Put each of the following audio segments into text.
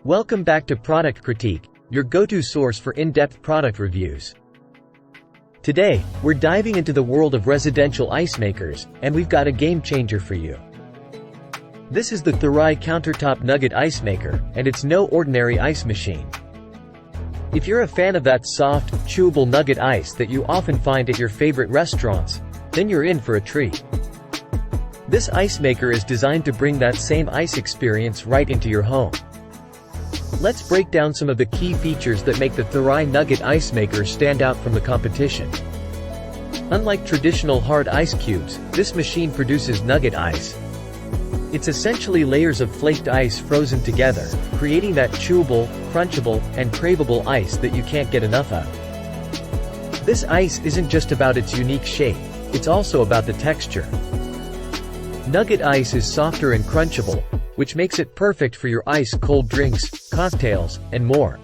Welcome back to Product Critique, your go-to source for in-depth product reviews. Today, we're diving into the world of residential ice makers, and we've got a game changer for you. This is the Thurai Countertop Nugget Ice Maker, and it's no ordinary ice machine. If you're a fan of that soft, chewable nugget ice that you often find at your favorite restaurants, then you're in for a treat. This ice maker is designed to bring that same ice experience right into your home. Let's break down some of the key features that make the Thurai Nugget Ice Maker stand out from the competition. Unlike traditional hard ice cubes, this machine produces nugget ice. It's essentially layers of flaked ice frozen together, creating that chewable, crunchable, and craveable ice that you can't get enough of. This ice isn't just about its unique shape, it's also about the texture. Nugget ice is softer and crunchable, which makes it perfect for your ice-cold drinks, cocktails, and more.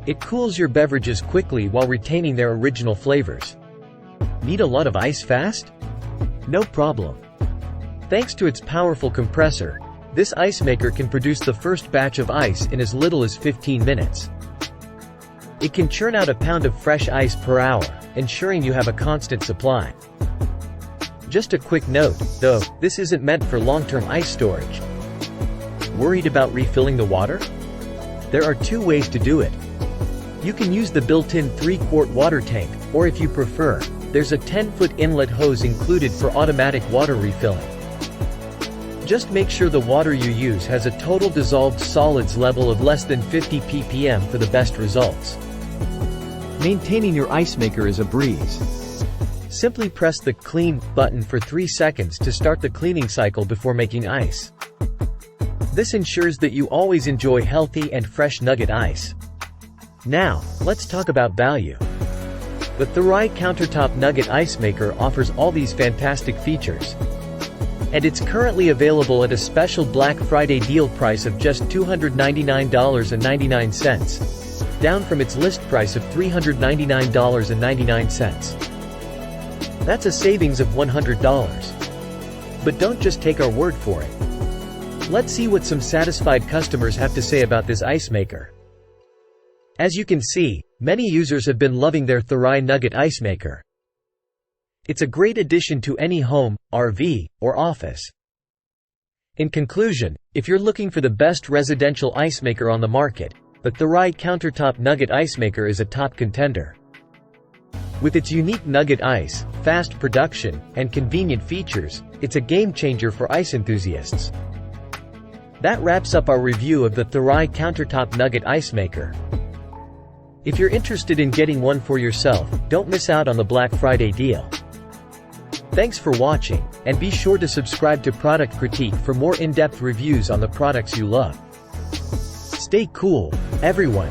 It cools your beverages quickly while retaining their original flavors. Need a lot of ice fast? No problem. Thanks to its powerful compressor, this ice maker can produce the first batch of ice in as little as 15 minutes. It can churn out a pound of fresh ice per hour, ensuring you have a constant supply. Just a quick note, though, this isn't meant for long-term ice storage. Worried about refilling the water? There are two ways to do it. You can use the built-in 3-quart water tank, or if you prefer, there's a 10-foot inlet hose included for automatic water refilling. Just make sure the water you use has a total dissolved solids level of less than 50 ppm for the best results. Maintaining your ice maker is a breeze. Simply press the Clean button for 3 seconds to start the cleaning cycle before making ice. This ensures that you always enjoy healthy and fresh nugget ice. Now, let's talk about value. The Thurai Countertop Nugget Ice Maker offers all these fantastic features. And it's currently available at a special Black Friday deal price of just $299.99, down from its list price of $399.99. That's a savings of $100. But don't just take our word for it. Let's see what some satisfied customers have to say about this ice maker. As you can see, many users have been loving their Thurai Nugget Ice Maker. It's a great addition to any home, RV, or office. In conclusion, if you're looking for the best residential ice maker on the market, the Thurai Countertop Nugget Ice Maker is a top contender. With its unique nugget ice, fast production, and convenient features, it's a game changer for ice enthusiasts. That wraps up our review of the Thurai Countertop Nugget Ice Maker. If you're interested in getting one for yourself, don't miss out on the Black Friday deal. Thanks for watching, and be sure to subscribe to Product Critique for more in-depth reviews on the products you love. Stay cool, everyone.